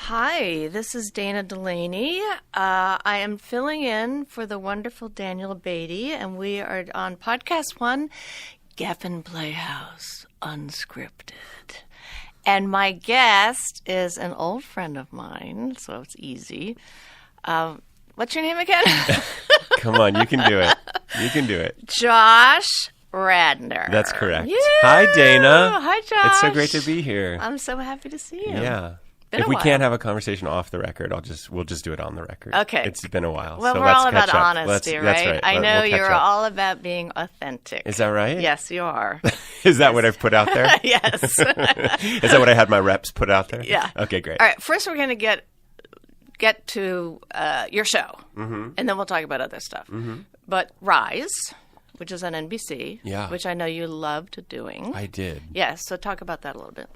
Hi, this is Dana Delany. I am filling in for the wonderful Daniel Beatty, and we are on PodcastOne, Geffen Playhouse, Unscripted. And my guest is an old friend of mine, so it's easy. What's your name again? Come on, you can do it. You can do it. Josh Radnor. That's correct. Yeah. Hi, Dana. Hi, Josh. It's so great to be here. I'm so happy to see you. Yeah. Been if a we while. can't have a conversation off the record, we'll just do it on the record. Okay. It's been a while. Well, so we're let's all about catch up. honesty, right? That's right. I know we'll catch you're up. all about being authentic. Is that right? Yes, you are. Is that what I've put out there? Yes. Is that what I had my reps put out there? Yeah. Okay, great. All right. First, we're going to get to your show, and then we'll talk about other stuff. But Rise, which is on NBC, which I know you loved doing. I did. Yes. So talk about that a little bit.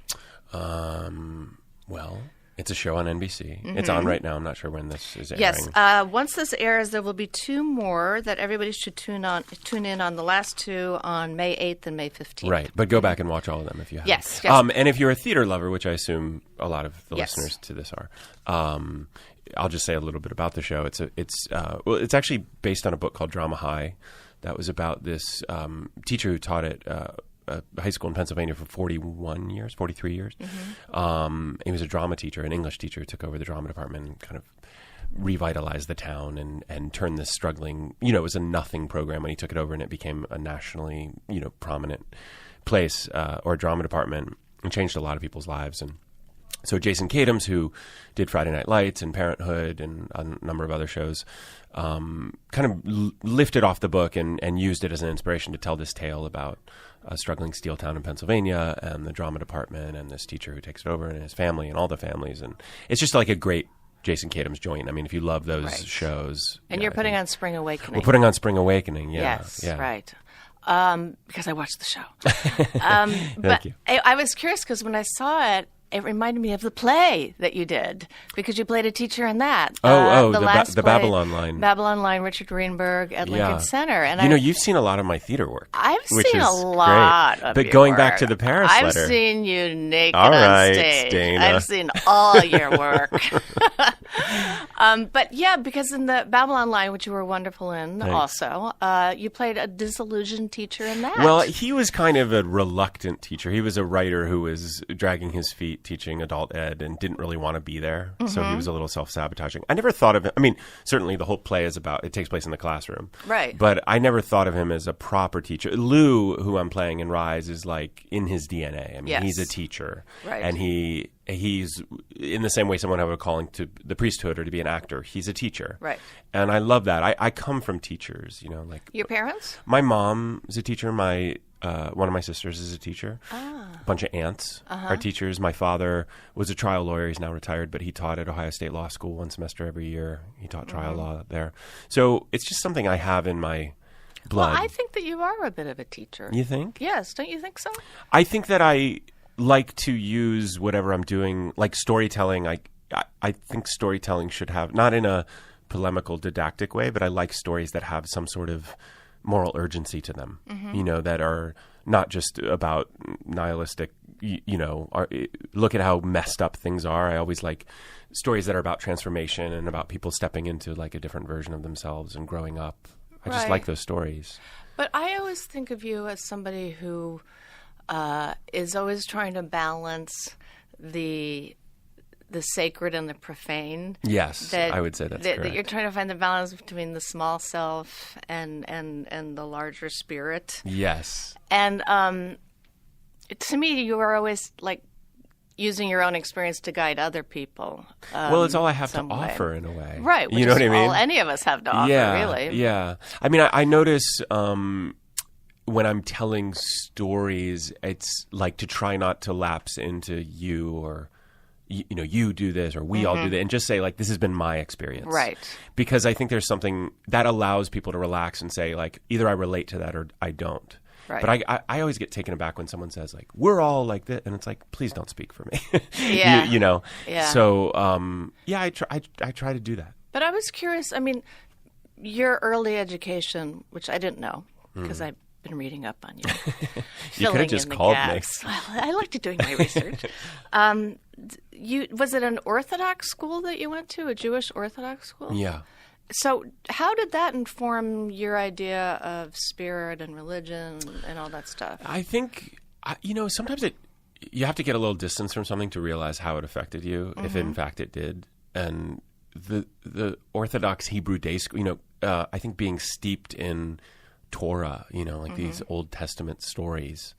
Well, it's a show on NBC. It's on right now. I'm not sure when this is airing. Yes. Once this airs, there will be two more that everybody should tune in on. The last two on May 8th and May 15th. Right, but go back and watch all of them if you have. Yes. And if you're a theater lover, which I assume a lot of the Yes. listeners to this are, I'll just say a little bit about the show. It's actually based on a book called Drama High, that was about this teacher who taught at a high school in Pennsylvania for 43 years. He was a drama teacher, an English teacher, who took over the drama department and kind of revitalized the town and turned this struggling, it was a nothing program when he took it over, and it became a nationally, prominent place or drama department, and changed a lot of people's lives. And so Jason Katims, who did Friday Night Lights and Parenthood and a number of other shows, kind of lifted off the book and used it as an inspiration to tell this tale about a struggling steel town in Pennsylvania and the drama department and this teacher who takes it over and his family and all the families. And it's just like a great Jason Katims joint. I mean, if you love those shows. And you're putting on Spring Awakening. We're putting on Spring Awakening, yeah. Yes, yeah. right. Because I watched the show. Thank you. I was curious because when I saw it, it reminded me of the play that you did because you played a teacher in that. The Babylon Line. Babylon Line, Richard Greenberg at Lincoln Center. And you've seen a lot of my theater work. I've which seen is a lot great. of But your going work. back to the Paris I've letter. seen you naked All on right, stage. Dana. I've seen all your work. But yeah, because in the Babylon Line, which you were wonderful in also, you played a disillusioned teacher in that. Well, he was kind of a reluctant teacher. He was a writer who was dragging his feet teaching adult ed and didn't really want to be there. So he was a little self-sabotaging. I never thought of him. I mean, certainly the whole play it takes place in the classroom. Right. But I never thought of him as a proper teacher. Lou, who I'm playing in Rise, is like in his DNA. I mean, he's a teacher. Right. And he's in the same way someone have a calling to the priesthood or to be an actor. He's a teacher. Right. And I love that. I come from teachers, like your parents? my mom is a teacher. One of my sisters is a teacher. A bunch of aunts are teachers. My father was a trial lawyer. He's now retired, but he taught at Ohio State Law School one semester every year. He taught trial law there. So it's just something I have in my blood. Well, I think that you are a bit of a teacher. You think? Yes. Don't you think so? I think that I like to use whatever I'm doing, like storytelling. I think storytelling should have, not in a polemical, didactic way, but I like stories that have some sort of moral urgency to them, that are not just about nihilistic, look at how messed up things are. I always like stories that are about transformation and about people stepping into like a different version of themselves and growing up. I just like those stories. But I always think of you as somebody who is always trying to balance the sacred and the profane. Yes, I would say that's correct. That you're trying to find the balance between the small self and the larger spirit. Yes. And to me, you are always like using your own experience to guide other people. Well, it's all I have to offer in a way. Right. Which you know is what I mean? all any of us have to offer, really. Yeah. I mean, I notice when I'm telling stories, it's like to try not to lapse into you or you do this or we all do that, and just say like, this has been my experience. Right. Because I think there's something that allows people to relax and say like, either I relate to that or I don't. Right. But I always get taken aback when someone says like, we're all like this, and it's like, please don't speak for me. Yeah. Yeah. So I try to do that. But I was curious. I mean, your early education, which I didn't know because I've been reading up on you. You could have just called me. Well, I like to doing my research. was it an Orthodox school that you went to, a Jewish Orthodox school? Yeah. So how did that inform your idea of spirit and religion and all that stuff? I think, sometimes you have to get a little distance from something to realize how it affected you, if in fact it did. And the Orthodox Hebrew day school, I think being steeped in Torah, these Old Testament stories,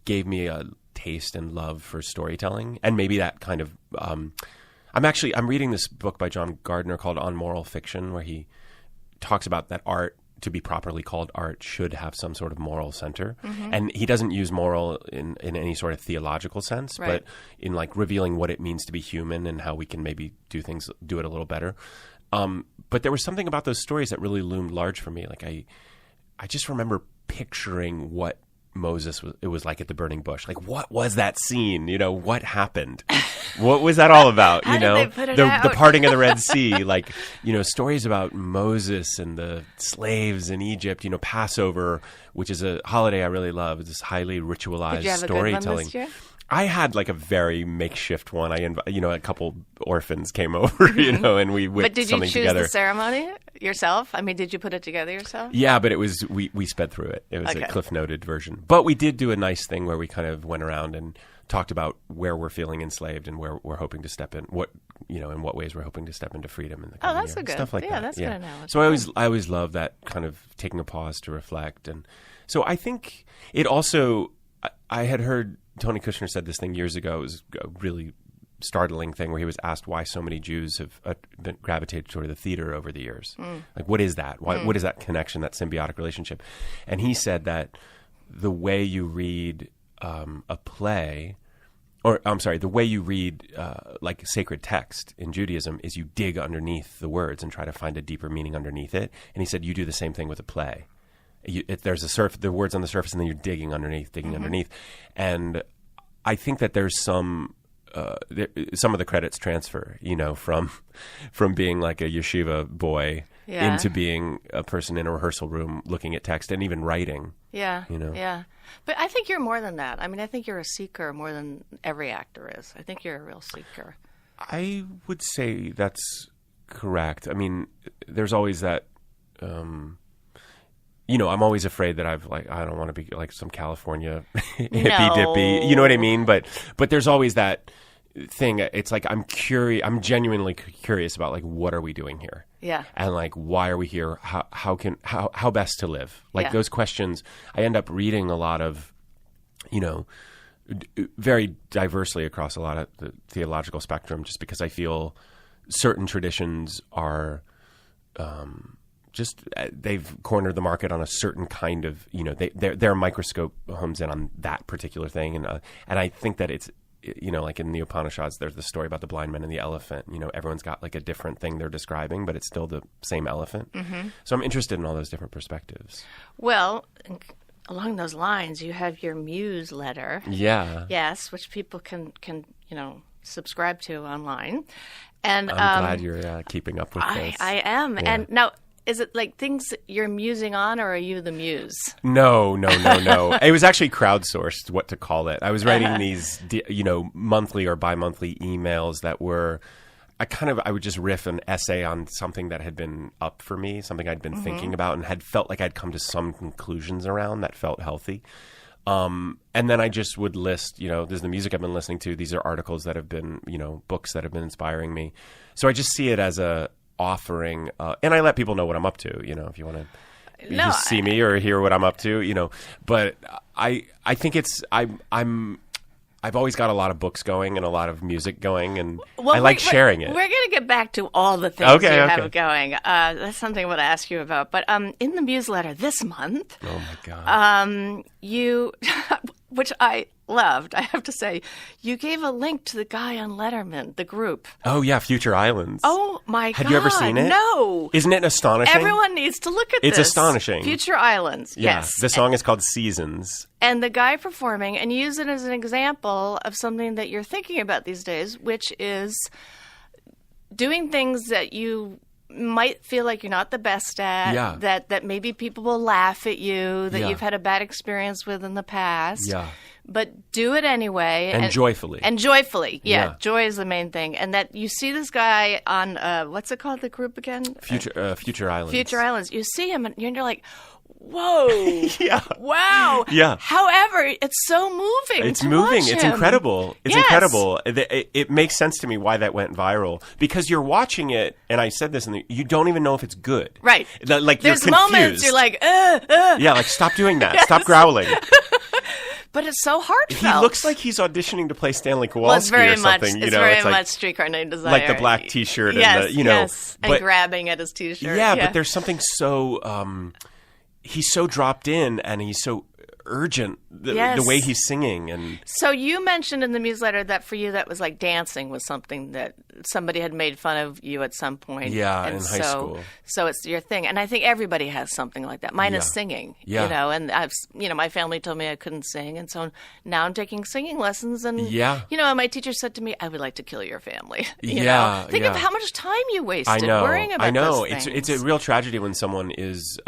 gave me a taste and love for storytelling. And maybe that kind of, I'm reading this book by John Gardner called On Moral Fiction, where he talks about that art, to be properly called art, should have some sort of moral center. And he doesn't use moral in any sort of theological sense, but in like revealing what it means to be human and how we can maybe do it a little better. But there was something about those stories that really loomed large for me. Like I just remember picturing what Moses was like at the burning bush. Like, what was that scene? What happened? What was that all about? How did they put it the out? parting of the Red Sea, like, stories about Moses and the slaves in Egypt, Passover, which is a holiday I really love. It's this highly ritualized Did you have storytelling. a good one this year? I had like a very makeshift one. A couple orphans came over, and we whipped But did you something choose together. the ceremony yourself? I mean, did you put it together yourself? Yeah, but it was we sped through it. It was Okay. a cliff noted version. But we did do a nice thing where we kind of went around and talked about where we're feeling enslaved and where we're hoping to step in, in what ways we're hoping to step into freedom in the coming that's year. a good, Stuff like that. that's good analogy. So I always love that kind of taking a pause to reflect. And so I think it also, I had heard Tony Kushner said this thing years ago. It was a really startling thing where he was asked why so many Jews have been gravitated toward the theater over the years. Like, what is that? What is that connection, that symbiotic relationship? And he said that the way you read a play, the way you read like sacred text in Judaism is you dig underneath the words and try to find a deeper meaning underneath it. And he said you do the same thing with a play. There's the words on the surface, and then you're digging underneath. And I think that there's some of the credits transfer, from being like a yeshiva boy into being a person in a rehearsal room looking at text and even writing. Yeah. But I think you're more than that. I mean, I think you're a seeker more than every actor is. I think you're a real seeker. I would say that's correct. I mean, there's always that. I'm always afraid that I don't want to be like some California hippy dippy. You know what I mean? But there's always that thing. It's like I'm curious. I'm genuinely curious about like what are we doing here? Yeah. And like why are we here? How best to live? Like those questions. I end up reading a lot of, very diversely across a lot of the theological spectrum, just because I feel certain traditions are. They've cornered the market on a certain kind of, their microscope homes in on that particular thing. And I think that it's, like in the Upanishads, there's the story about the blind man and the elephant. Everyone's got like a different thing they're describing, but it's still the same elephant. So I'm interested in all those different perspectives. Well, along those lines, you have your Muse letter. Yeah. Yes, which people can subscribe to online. And I'm glad you're keeping up with this. I am. Yeah. And now, is it like things you're musing on, or are you the muse? No. It was actually crowdsourced what to call it. I was writing these, monthly or bi-monthly emails that were, I would just riff an essay on something that had been up for me, something I'd been thinking about and had felt like I'd come to some conclusions around that felt healthy. And then I just would list, this is the music I've been listening to. These are articles that have been, books that have been inspiring me. So I just see it as a offering, and I let people know what I'm up to, if you want to just see me or hear what I'm up to, but I think it's, I've always got a lot of books going and a lot of music going, and I like sharing it. We're going to get back to all the things you have going. That's something I want to ask you about. But in the Muse letter this month, oh my God, you, which I loved, I have to say, you gave a link to the guy on Letterman, the group. Oh yeah, Future Islands. Oh my God, had you ever seen it? No. Isn't it astonishing? Everyone needs to look at this. It's astonishing. Future Islands. Yeah. Yes. The song is called Seasons. And the guy performing, and use it as an example of something that you're thinking about these days, which is doing things that you might feel like you're not the best at, that maybe people will laugh at you, that you've had a bad experience with in the past. Yeah. but do it anyway. And joyfully. And joyfully. Yeah. Joy is the main thing. And that you see this guy on, what's it called, the group again? Future Islands. Future Islands. You see him and you're like, whoa. Yeah. Wow. Yeah. However, it's so moving. It's moving. It's incredible. It's Yes. incredible. It makes sense to me why that went viral, because you're watching it, and I said this, and you don't even know if it's good. Right. Like There's you're confused. moments you're like, Yeah, like stop doing that. Yes. Stop growling. But it's so heartfelt. He looks like he's auditioning to play Stanley Kowalski well, it's very or something. Much, it's very much Streetcar Named Desire. Like the black T-shirt yes, and the, yes. And grabbing at his T-shirt. Yeah, but there's something so he's so dropped in, and he's so urgent, the way he's singing. And so you mentioned in the newsletter that for you that was like dancing was something that somebody had made fun of you at some point. Yeah, and in high school. So it's your thing. And I think everybody has something like that. Mine is singing, and my family told me I couldn't sing. And so now I'm taking singing lessons. And, and my teacher said to me, I would like to kill your family. You know? Think of how much time you wasted worrying about those things. It's a real tragedy when someone is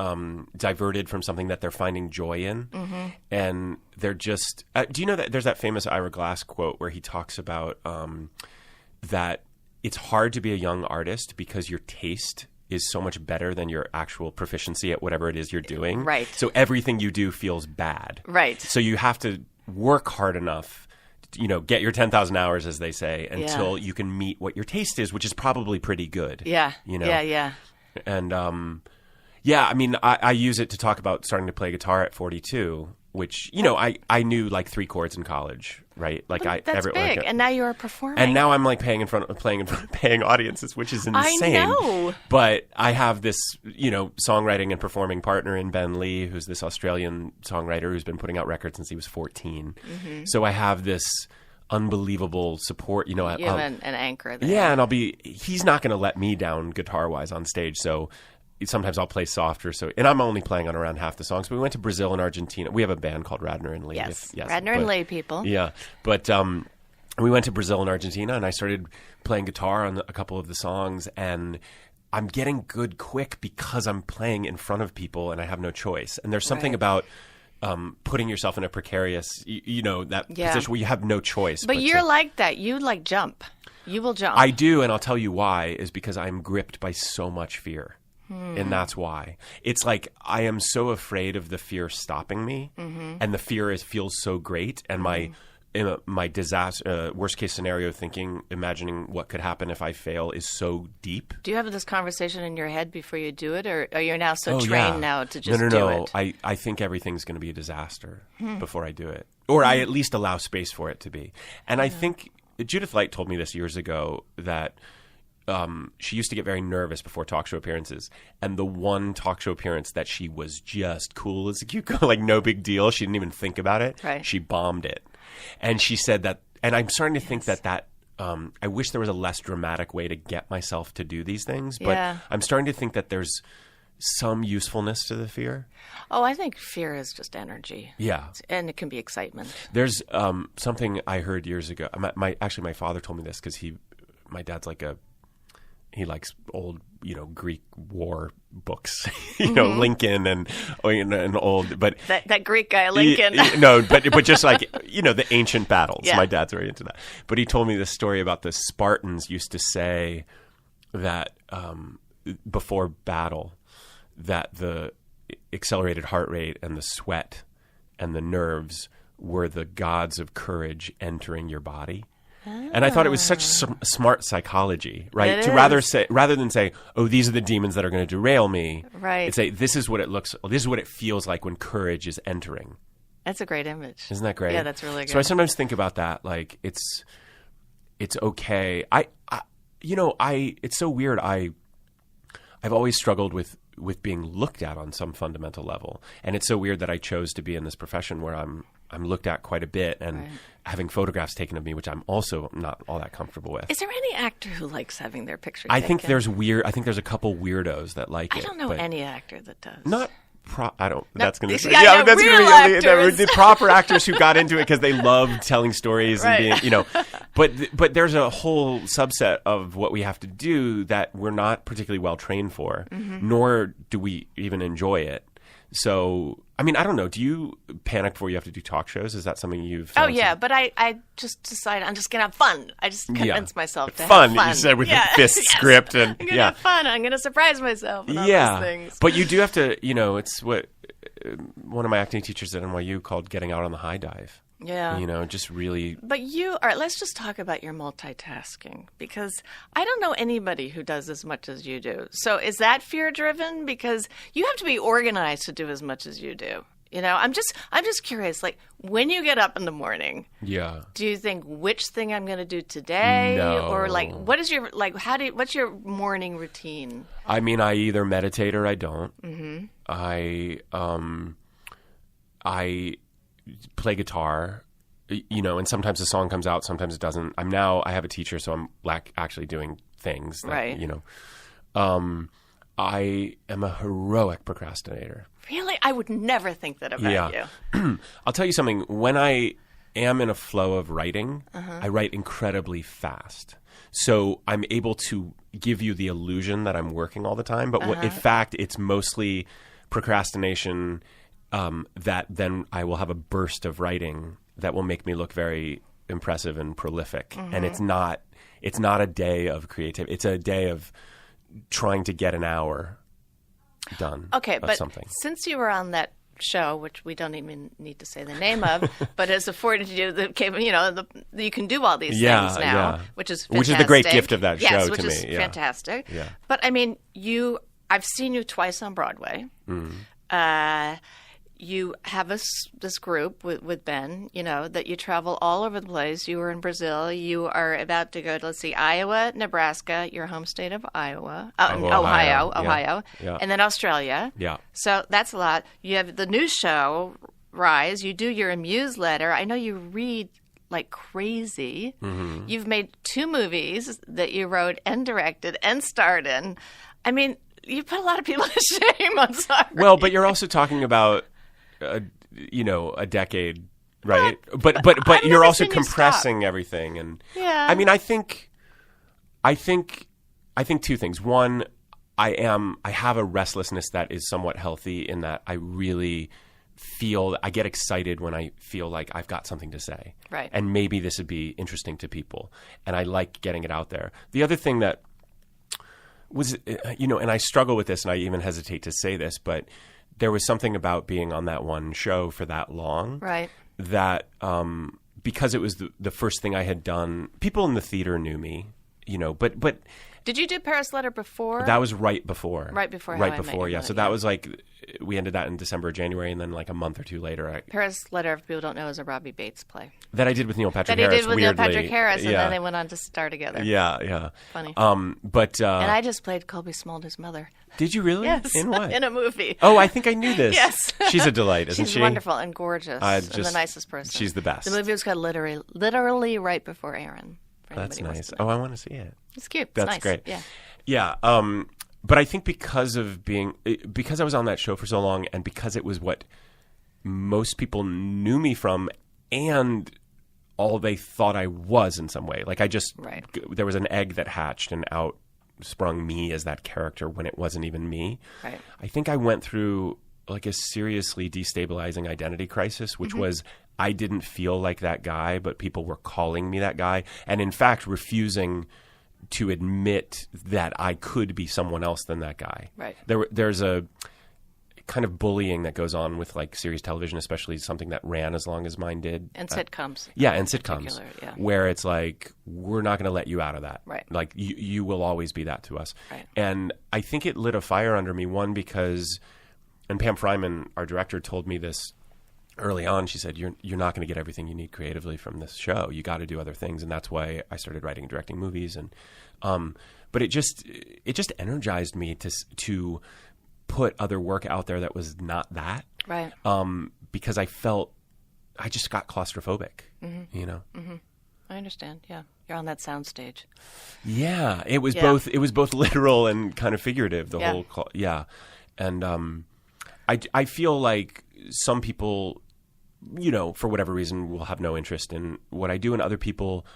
diverted from something that they're finding joy in. Mm-hmm. And they're just do you know that there's that famous Ira Glass quote where he talks about that it's hard to be a young artist because your taste is so much better than your actual proficiency at whatever it is you're doing. Right. So everything you do feels bad. Right. So you have to work hard enough, get your 10,000 hours, as they say, until you can meet what your taste is, which is probably pretty good. Yeah. Yeah. And I mean, I use it to talk about starting to play guitar at 42. Which, I knew like 3 chords in college, right? Like that's big. And now you're performing. And now I'm like playing in front of paying audiences, which is insane. I know. But I have this, songwriting and performing partner in Ben Lee, who's this Australian songwriter who's been putting out records since he was 14. Mm-hmm. So I have this unbelievable support, You have an anchor there. Yeah, and he's not going to let me down guitar-wise on stage, so sometimes I'll play softer, and I'm only playing on around half the songs. But we went to Brazil and Argentina. We have a band called Radnor and Lee. Yes, Radnor and Lee people. Yeah, but we went to Brazil and Argentina, and I started playing guitar on a couple of the songs, and I'm getting good quick because I'm playing in front of people, and I have no choice. And there's something about putting yourself in a precarious, position where you have no choice. But you're like that. You like jump. You will jump. I do, and I'll tell you why. Is because I'm gripped by so much fear. And that's why. It's like I am so afraid of the fear stopping me, and the fear feels so great, and my disaster, worst case scenario imagining what could happen if I fail is so deep. Do you have this conversation in your head before you do it, or are you now so trained now to just do it? I think everything's going to be a disaster before I do it, or I at least allow space for it to be. And I think Judith Light told me this years ago that she used to get very nervous before talk show appearances, and the one talk show appearance that she was just cool as a cucumber, like no big deal, she didn't even think about it. Right. She bombed it, and she said that. And I'm starting to think that I wish there was a less dramatic way to get myself to do these things, but I'm starting to think that there's some usefulness to the fear. Oh, I think fear is just energy. Yeah, and it can be excitement. There's something I heard years ago. My father told me this because my dad's like he likes old, Greek war books, Lincoln and old, but that Greek guy, Lincoln. No, but just like, the ancient battles. Yeah. My dad's very into that. But he told me this story about the Spartans used to say that before battle, that the accelerated heart rate and the sweat and the nerves were the gods of courage entering your body. And I thought it was such smart psychology, right? It to is. rather than say, "Oh, these are the demons that are going to derail me," right? It's say, "This is what it looks. This is what it feels like when courage is entering." That's a great image. Isn't that great? Yeah, that's really good. So I sometimes think about that, like it's okay. It's so weird. I've always struggled with being looked at on some fundamental level, and it's so weird that I chose to be in this profession where I'm looked at quite a bit, and having photographs taken of me, which I'm also not all that comfortable with. Is there any actor who likes having their picture I taken? think there's a couple weirdos that like it. I don't know any actor that does. I don't. No, that's going to. Yeah, that's real actors. The proper actors who got into it because they love telling stories and being, But there's a whole subset of what we have to do that we're not particularly well trained for, nor do we even enjoy it. So I mean, I don't know. Do you panic before you have to do talk shows? Is that something you've Oh, found yeah. But I just decided I'm just going to have fun. I just convinced myself to fun. have fun. You said with a fist script. And, I'm going to have fun. I'm going to surprise myself and all those things. But you do have to, it's what one of my acting teachers at NYU called getting out on the high dive. Yeah. Just really. But all right, let's just talk about your multitasking, because I don't know anybody who does as much as you do. So is that fear driven? Because you have to be organized to do as much as you do. I'm just curious, like when you get up in the morning, do you think which thing I'm going to do today? No. Or like, what is your, like, what's your morning routine? I mean, I either meditate or I don't. Mm-hmm. I play guitar, and sometimes a song comes out, sometimes it doesn't. I have a teacher, so I'm actually doing things that, right. I am a heroic procrastinator. Really? I would never think that about you. I'll tell you something. When I am in a flow of writing, I write incredibly fast. So I'm able to give you the illusion that I'm working all the time. But in fact, it's mostly procrastination that then I will have a burst of writing that will make me look very impressive and prolific. And it's not a day of creativity. It's a day of trying to get an hour done. Okay, of but something. Since you were on that show, which we don't even need to say the name of, but has afforded you you can do all these things now, which is fantastic. Which is the great gift of that show yes, to which me. is fantastic. Yeah. But I mean, I've seen you twice on Broadway. You have this group with Ben, that you travel all over the place. You were in Brazil. You are about to go to, Iowa, Nebraska, your home state of Iowa. Ohio. Yeah. And then Australia. Yeah. So that's a lot. You have the new show, Rise. You do your newsletter. I know you read like crazy. Mm-hmm. You've made 2 movies that you wrote and directed and starred in. I mean, you put a lot of people to shame. I'm sorry. Well, but you're also talking about a decade, right? But you're also compressing everything, and I mean, I think 2 things. One, I have a restlessness that is somewhat healthy in that I really I get excited when I feel like I've got something to say, right? And maybe this would be interesting to people, and I like getting it out there. The other thing that was, and I struggle with this, and I even hesitate to say this, but there was something about being on that one show for that long, right? That because it was the first thing I had done, people in the theater knew me, but did you do Paris Letter before? That was right before. Right before. Yeah. So that was like, we ended that in December or January, and then like a month or 2 later. Paris Letter, if people don't know, is a Robbie Bates play. That I did with Neil Patrick Harris. That he did with weirdly. Neil Patrick Harris, and then they went on to star together. Yeah. Funny. And I just played Colby Smulders' mother. Did you really? Yes. In what? In a movie. Oh, I think I knew this. Yes. She's a delight, isn't she? She's wonderful and gorgeous and the nicest person. She's the best. The movie was called literally Right Before Aaron. That's nice. Oh, I want to see it. It's cute. That's nice. Great. Yeah. Yeah. But I think because I was on that show for so long, and because it was what most people knew me from, and all they thought I was in some way. Like there was an egg that hatched and out sprung me as that character when it wasn't even me. Right. I think I went through like a seriously destabilizing identity crisis, which was I didn't feel like that guy, but people were calling me that guy, and in fact refusing to admit that I could be someone else than that guy. Right. There's a kind of bullying that goes on with like series television, especially something that ran as long as mine did. And sitcoms. And sitcoms. Where it's like, we're not going to let you out of that. Right. Like you will always be that to us. Right. And I think it lit a fire under me, one, because, and Pam Fryman, our director, told me this early on. She said, you're not going to get everything you need creatively from this show. You got to do other things. And that's why I started writing and directing movies. And but it just energized me to put other work out there that was not that. Right. Because I just got claustrophobic, Mm-hmm. I understand. Yeah. You're on that soundstage. Yeah. It was both literal and kind of figurative, And I feel like some people, for whatever reason, will have no interest in what I do, and other people,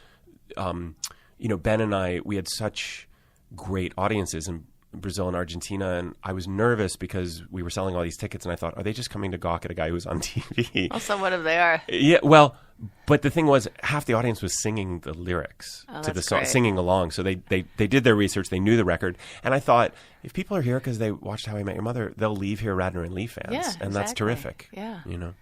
Ben and I, we had such great audiences, and Brazil and Argentina, and I was nervous because we were selling all these tickets, and I thought, are they just coming to gawk at a guy who's on TV? Also, what if they are? Yeah, well, but the thing was, half the audience was singing the lyrics to the song, great. singing along. So they did their research, they knew the record, and I thought, if people are here because they watched How I Met Your Mother, they'll leave here Radnor and Lee fans, Yeah, and that's exactly. terrific. Yeah. You know.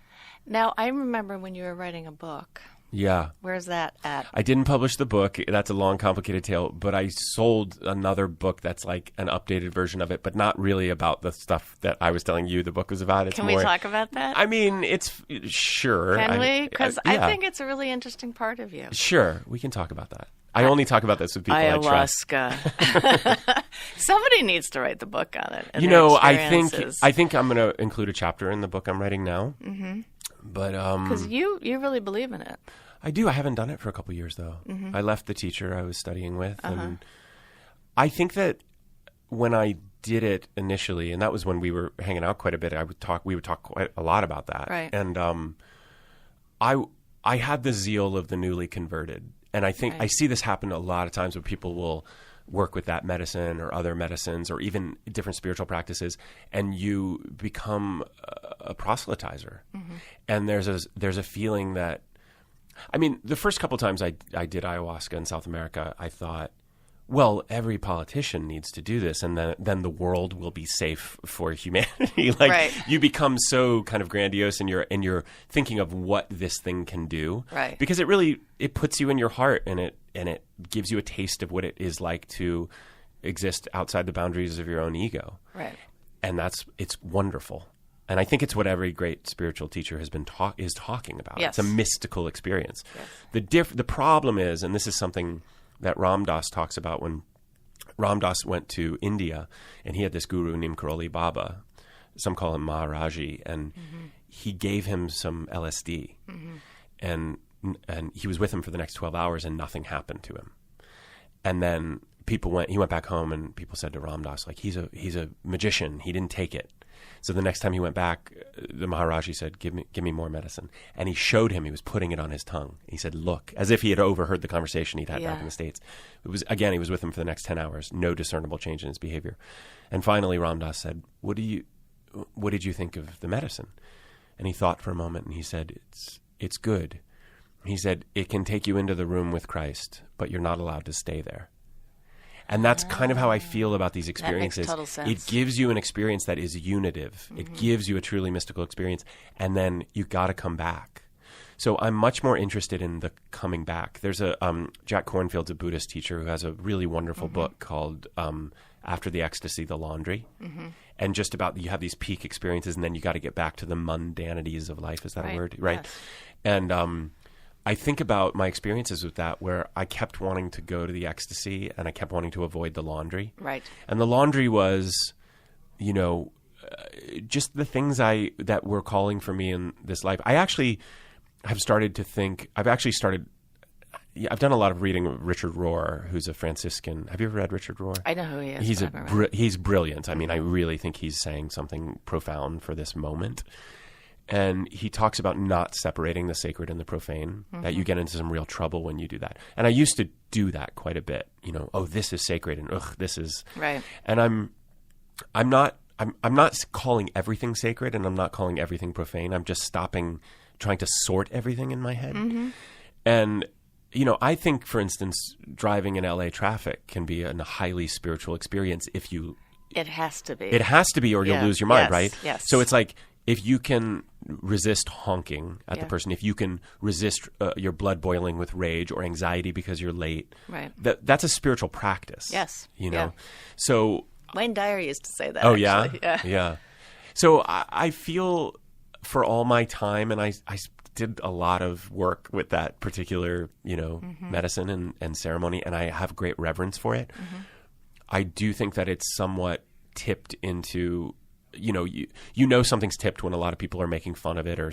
Now, I remember when you were writing a book. Yeah. Where's that at? I didn't publish the book. That's a long, complicated tale. But I sold another book that's like an updated version of it, but not really about the stuff that I was telling you the book was about. It's Can more, we talk about that? I mean, it's sure. Can we? Because yeah. I think it's a really interesting part of you. Sure, we can talk about that. I only talk about this with people I trust. Ayahuasca. Somebody needs to write the book on it. And You their know, experiences. I think I'm going to include a chapter in the book I'm writing now. Mm-hmm. But because you really believe in it. I do. I haven't done it for a couple of years, though. Mm-hmm. I left the teacher I was studying with. And I think when I did it initially, and that was when we were hanging out quite a bit, we would talk quite a lot about that. Right. And I had the zeal of the newly converted. And I think I see this happen a lot of times where people will work with that medicine or other medicines or even different spiritual practices, and you become a proselytizer. Mm-hmm. And there's a feeling that, I mean, the first couple times I did ayahuasca in South America, I thought, well, every politician needs to do this, and then the world will be safe for humanity. Like Right. you become so kind of grandiose, and you're thinking of what this thing can do, Right. Because it puts you in your heart, and it gives you a taste of what it is like to exist outside the boundaries of your own ego, Right. and it's wonderful. And I think it's what every great spiritual teacher has been is talking about. Yes. It's a mystical experience. Yes. The problem is, and this is something that Ram Dass talks about, when Ram Dass went to India and he had this guru named Karoli Baba, some call him Maharaji, and he gave him some LSD, and he was with him for the next 12 hours and nothing happened to him. And then he went back home and people said to Ram Dass, like, he's a magician. He didn't take it. So the next time he went back, the Maharaji said, give me more medicine. And he showed him, he was putting it on his tongue. He said, look, as if he had overheard the conversation he'd had back in the States. He was with him for the next 10 hours, no discernible change in his behavior. And finally, Ram Dass said, what did you think of the medicine? And he thought for a moment and he said, it's good. He said, it can take you into the room with Christ, but you're not allowed to stay there. And that's kind of how I feel about these experiences. That makes total sense. It gives you an experience that is unitive. It gives you a truly mystical experience, and then you got to come back. So I'm much more interested in the coming back. There's a Jack Kornfield's a Buddhist teacher who has a really wonderful book called After the Ecstasy, the Laundry. And just about, you have these peak experiences, and then you got to get back to the mundanities of life. Is that a word? Right. Yes. And I think about my experiences with that, where I kept wanting to go to the ecstasy and I kept wanting to avoid the laundry. Right. And the laundry was, just the things that were calling for me in this life. I actually have started to think, I've done a lot of reading of Richard Rohr, who's a Franciscan. Have you ever read Richard Rohr? I know who he is. He's brilliant. I mean, I really think he's saying something profound for this moment. And he talks about not separating the sacred and the profane, that you get into some real trouble when you do that. And I used to do that quite a bit, this is sacred and this is right. And I'm not calling everything sacred and I'm not calling everything profane. I'm just stopping trying to sort everything in my head. And I think, for instance, driving in LA traffic can be a highly spiritual experience if you It has to be. It has to be, or you'll lose your mind, right? Yes. So it's like, if you can resist honking at the person, if you can resist your blood boiling with rage or anxiety because you're late, right? That's a spiritual practice. Yes. So Wayne Dyer used to say that. Oh, actually. yeah. So I feel for all my time, and I did a lot of work with that particular, medicine and ceremony, and I have great reverence for it. I do think that it's somewhat tipped into, something's tipped when a lot of people are making fun of it or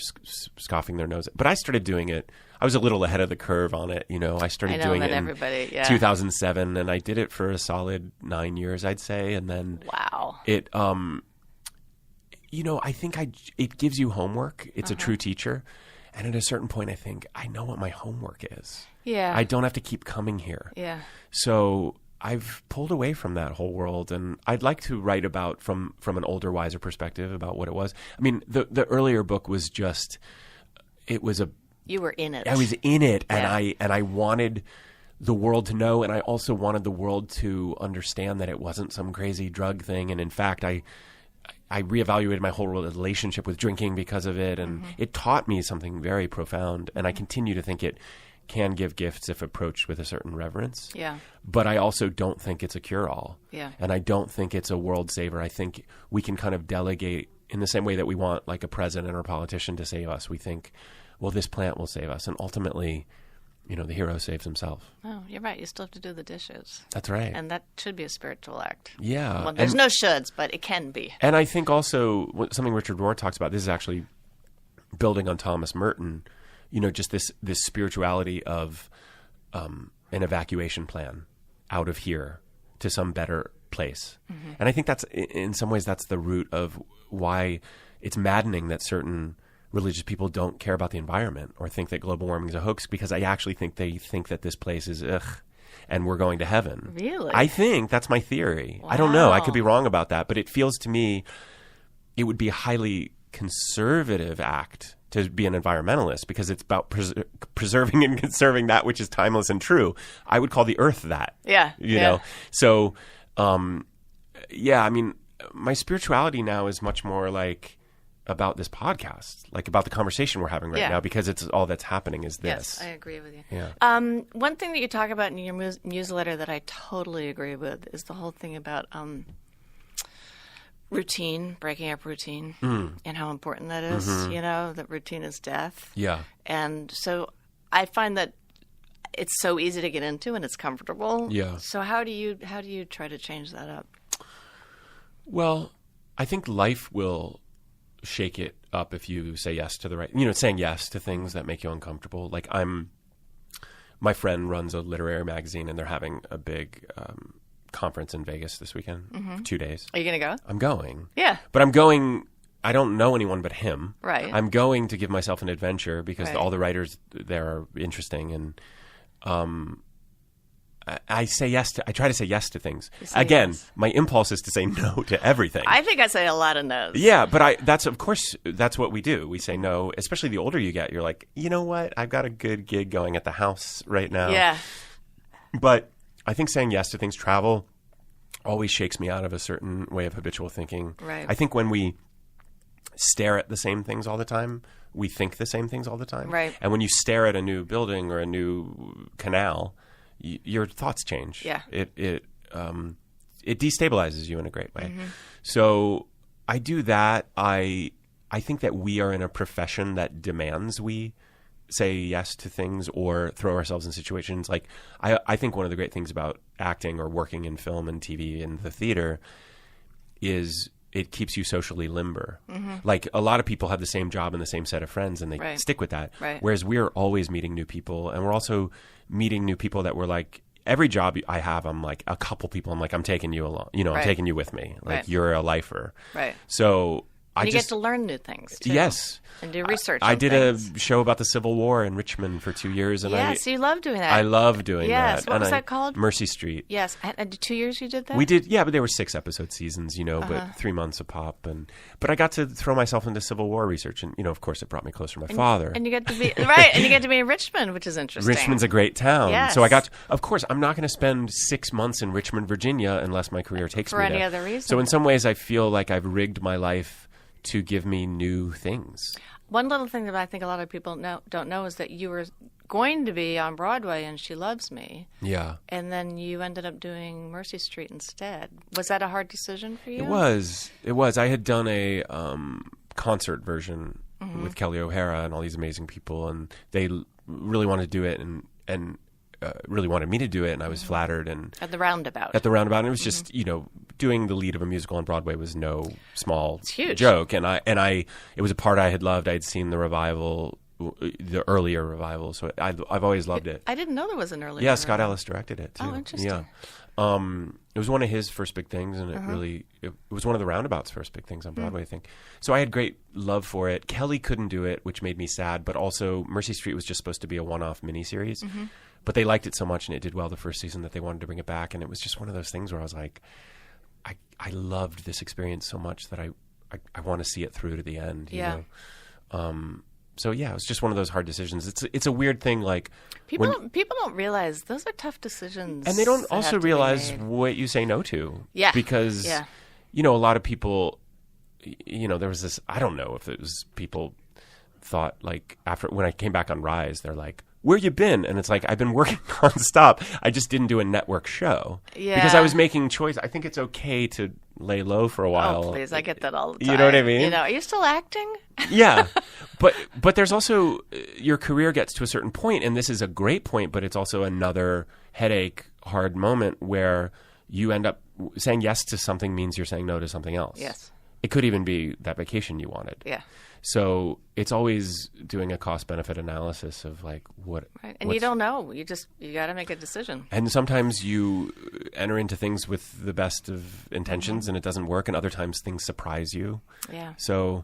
scoffing their nose. But I started doing it. I was a little ahead of the curve on it. I started doing it in 2007, and I did it for a solid 9 years, I'd say. And then it, I think it gives you homework. It's a true teacher. And at a certain point, I think, I know what my homework is. Yeah. I don't have to keep coming here. Yeah. So I've pulled away from that whole world, and I'd like to write about from an older, wiser perspective about what it was. I mean, the earlier book was just, it was you were in it. I was in it, and I wanted the world to know, and I also wanted the world to understand that it wasn't some crazy drug thing. And in fact, I reevaluated my whole relationship with drinking because of it, and it taught me something very profound. And I continue to think it can give gifts if approached with a certain reverence. Yeah. But I also don't think it's a cure-all. Yeah. And I don't think it's a world saver. I think we can kind of delegate in the same way that we want like a president or a politician to save us. We think, well, this plant will save us. And ultimately, the hero saves himself. Oh, you're right. You still have to do the dishes. That's right. And that should be a spiritual act. Yeah. Well, there's no shoulds, but it can be. And I think also something Richard Rohr talks about, this is actually building on Thomas Merton, just this spirituality of an evacuation plan out of here to some better place. Mm-hmm. And I think that's, in some ways, that's the root of why it's maddening that certain religious people don't care about the environment or think that global warming is a hoax, because I actually think they think that this place is and we're going to heaven. Really? I think that's my theory. Wow. I don't know. I could be wrong about that, but it feels to me it would be a highly conservative act to be an environmentalist, because it's about preserving and conserving that which is timeless and true. I would call the earth that. Yeah. You know? So, I mean, my spirituality now is much more like about this podcast, like about the conversation we're having right now, because it's all that's happening is this. Yes, I agree with you. Yeah. One thing that you talk about in your newsletter that I totally agree with is the whole thing about routine, breaking up routine, and how important that is. That routine is death. Yeah. And so I find that it's so easy to get into and it's comfortable. Yeah. So how do you try to change that up? Well, I think life will shake it up if you say yes to the right, saying yes to things that make you uncomfortable. Like my friend runs a literary magazine, and they're having a big conference in Vegas this weekend, for 2 days. Are you going to go? I'm going. Yeah. But I'm going, I don't know anyone but him. Right. I'm going to give myself an adventure because Right. all the writers there are interesting, and I say yes to, I try to say yes to things. Again, yes. My impulse is to say no to everything. I think I say a lot of no's. Yeah, but that's what we do. We say no, especially the older you get. You're like, you know what? I've got a good gig going at the house right now. Yeah. But I think saying yes to things, travel, always shakes me out of a certain way of habitual thinking. Right. I think when we stare at the same things all the time, we think the same things all the time. Right. And when you stare at a new building or a new canal, your thoughts change. Yeah. It destabilizes you in a great way. Mm-hmm. So I do that. I think that we are in a profession that demands we say yes to things or throw ourselves in situations. Like I think one of the great things about acting or working in film and TV and the theater is it keeps you socially limber. Mm-hmm. Like a lot of people have the same job and the same set of friends, and they Right. stick with that. Right. Whereas we're always meeting new people, and we're also meeting new people that we're like, every job I have, I'm like a couple people, I'm like, I'm taking you along, I'm Right. taking you with me. Like Right. you're a lifer. Right. So And I you just get to learn new things, too. Yes. And do research I on did things. a show about the Civil War in Richmond for 2 years. And Yes, you love doing that. I love doing Yes. that. What And was that called? Mercy Street. Yes. And 2 years you did that? We did, yeah, but they were 6-episode seasons, but 3 months a pop. But I got to throw myself into Civil War research, and of course, it brought me closer to my father. And you get to be right, and you get to be in Richmond, which is interesting. Richmond's a great town, Yes. so of course, I'm not going to spend 6 months in Richmond, Virginia, unless my career takes For me any there. other reason. So in some ways, I feel like I've rigged my life to give me new things. One little thing that I think a lot of people don't know is that you were going to be on Broadway in She Loves Me, Yeah. and then you ended up doing Mercy Street instead. Was that a hard decision for you? It was. I had done a concert version with Kelly O'Hara and all these amazing people, and they really wanted to do it and really wanted me to do it, and I was flattered. And At the Roundabout. and it was just doing the lead of a musical on Broadway was no small huge. joke, and it was a part I had loved. I had seen the revival the earlier revival. So I've always loved it. I didn't know there was an earlier. Yeah, Scott Ellis directed it too. Oh, interesting. Yeah. It was one of his first big things, and it was one of the Roundabout's first big things on Broadway, I think. So I had great love for it. Kelly couldn't do it, which made me sad, but also Mercy Street was just supposed to be a one-off miniseries. But they liked it so much, and it did well the first season, that they wanted to bring it back. And it was just one of those things where I was like, I loved this experience so much that I want to see it through to the end. You know? So yeah, it was just one of those hard decisions. It's a weird thing, like people don't realize those are tough decisions, and they don't also realize what you say no to. Yeah, because you know, a lot of people, you know, there was this. I don't know if it was people thought, like, after when I came back on Rise, they're like, "Where you been?" And it's like, I've been working nonstop. I just didn't do a network show because I was making choice. I think it's okay to lay low for a while. Oh, please, I get that all the time. You know what I mean? You know, are you still acting? Yeah, but there's also your career gets to a certain point, and this is a great point, but it's also another headache, hard moment where you end up saying yes to something means you're saying no to something else. Yes, it could even be that vacation you wanted. Yeah. So it's always doing a cost-benefit analysis of like what. Right. And you don't know. You got to make a decision. And sometimes you enter into things with the best of intentions and it doesn't work, and other times things surprise you. Yeah. So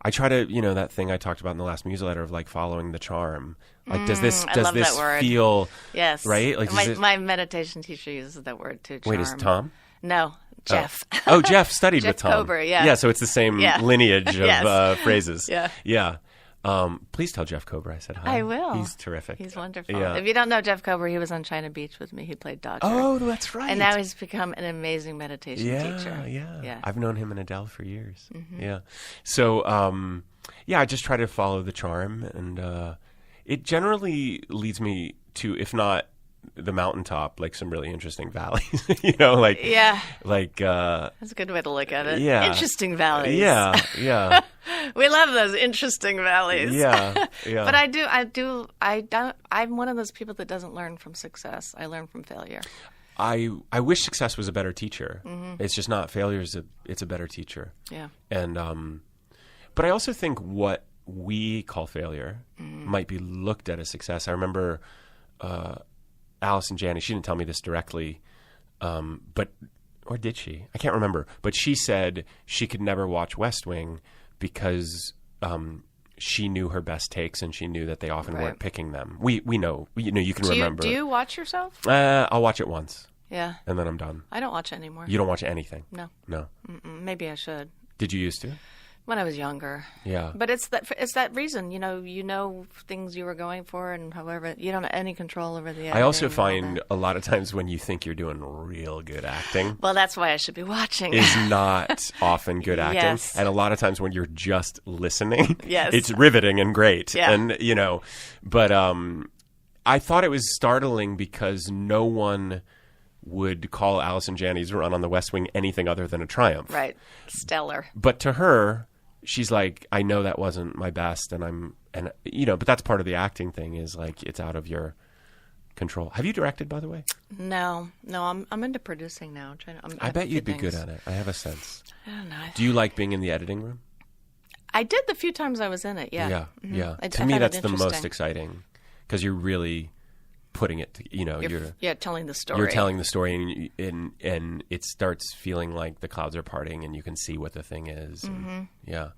I try to, you know, that thing I talked about in the last newsletter of like following the charm. Like, does this feel right? Like my meditation teacher uses that word too. Charm. Wait, is Tom? No. Jeff. Oh, Jeff studied with Jeff Tom. Kober, yeah. Yeah, so it's the same lineage of phrases. Yeah. Yeah. Please tell Jeff Kober I said hi. I will. He's terrific. He's wonderful. Yeah. If you don't know Jeff Kober, he was on China Beach with me. He played Dodger. Oh, that's right. And now he's become an amazing meditation teacher. Yeah. I've known him and Adele for years. Yeah. So, I just try to follow the charm, and it generally leads me to, if not the mountaintop, like some really interesting valleys, you know, like that's a good way to look at it. Yeah, interesting valleys. Yeah. We love those interesting valleys. Yeah. But I'm one of those people that doesn't learn from success. I learn from failure. I wish success was a better teacher. It's just not. Failure it's a better teacher. Yeah. And but I also think what we call failure might be looked at as success. I remember Allison Janney, she didn't tell me this directly, or did she? I can't remember. But she said she could never watch West Wing because she knew her best takes, and she knew that they often weren't picking them. We know. You can remember. Do you watch yourself? I'll watch it once. Yeah. And then I'm done. I don't watch it anymore. You don't watch anything? No. No. Maybe I should. Did you used to? When I was younger. Yeah. But it's that reason, you know things you were going for, and however, you don't have any control over the acting. I also find a lot of times when you think you're doing real good acting. Well, that's why I should be watching. Is not often good acting. Yes. And a lot of times when you're just listening, yes, it's riveting and great. Yeah. And, you know, but I thought it was startling because no one would call Allison Janney's run on the West Wing anything other than a triumph. Right. Stellar. But to her, she's like, I know that wasn't my best, and but that's part of the acting thing, is like it's out of your control. Have you directed, by the way? No, I'm into producing now. I bet you'd be good at it. I have a sense. I don't know. Do you like being in the editing room? I did the few times I was in it. Yeah. Yeah. To me, that's the most exciting because you're really putting it. You're telling the story. You're telling the story, and it starts feeling like the clouds are parting, and you can see what the thing is. And, yeah.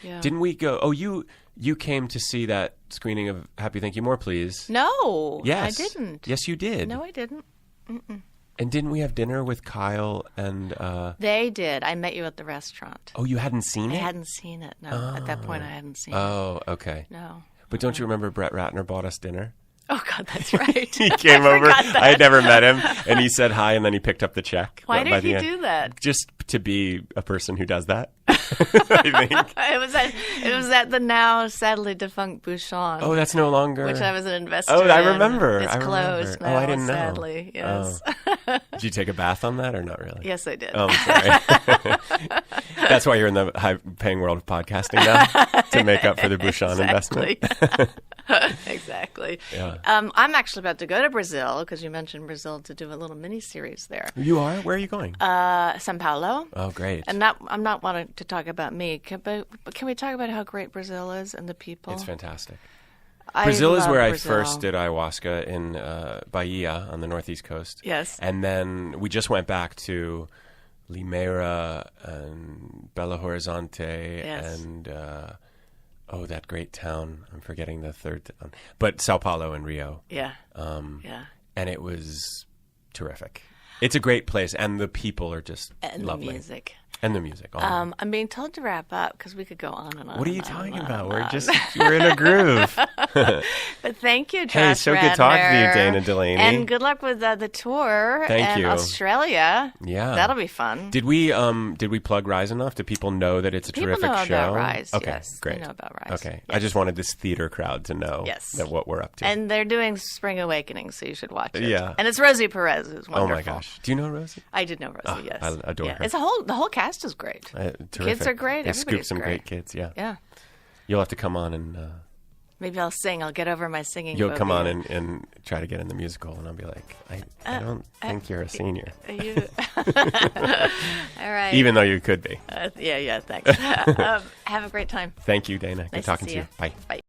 Didn't we go? Oh, you came to see that screening of Happy Thank You More, Please. No. Yes. I didn't. Yes, you did. No, I didn't. And didn't we have dinner with Kyle and? They did. I met you at the restaurant. Oh, you hadn't seen it? I hadn't seen it. No. Oh. At that point, I hadn't seen it. Oh, okay. No. But don't you remember Brett Ratner bought us dinner? Oh, God, that's right. He came over. I had never met him, and he said hi, and then he picked up the check. Why did he do that? Just to be a person who does that, I think. It was at the now sadly defunct Bouchon. Oh, that's no longer. Which I was an investor in. I remember. It's closed now, I didn't know. Sadly, yes. Oh. Did you take a bath on that or not really? Yes, I did. Oh, I'm sorry. That's why you're in the high-paying world of podcasting now, to make up for the Bouchon investment. Exactly. Yeah. I'm actually about to go to Brazil, because you mentioned Brazil, to do a little mini-series there. You are? Where are you going? São Paulo. Oh, great. And I'm not wanting to talk about me, but can we talk about how great Brazil is and the people? It's fantastic. Brazil is where I Brazil. first did ayahuasca in Bahia on the northeast coast. Yes. And then we just went back to Limeira and Belo Horizonte and, that great town. I'm forgetting the third town. But Sao Paulo and Rio. Yeah. And it was terrific. It's a great place, and the people are just lovely. The music. And the music. I'm being told to wrap up because we could go on and on. What are you talking about? We're in a groove. But thank you, Josh Hey, so good talking to you, Dana Delany. And good luck with the tour. Thank you. Australia. Yeah, that'll be fun. Did we plug Rise enough? Do people know that it's a terrific people know show? About Rise. Okay, yes, great. They know about Rise. Okay, yes. I just wanted this theater crowd to know that what we're up to. And they're doing Spring Awakening, so you should watch it. Yeah, and it's Rosie Perez, who's wonderful. Oh my gosh, do you know Rosie? I did know Rosie. Yes, I adore her. It's the whole cast is great. Kids are great. They Everybody's scoop some great kids. Yeah. Yeah. You'll have to come on and. Maybe I'll sing. I'll get over my singing. You'll phobia. come on and try to get in the musical, and I'll be like, I don't think you're a senior. All right. Even though you could be. Yeah. Thanks. Have a great time. Thank you, Dana. Good Nice talking to to see you. Bye. Bye.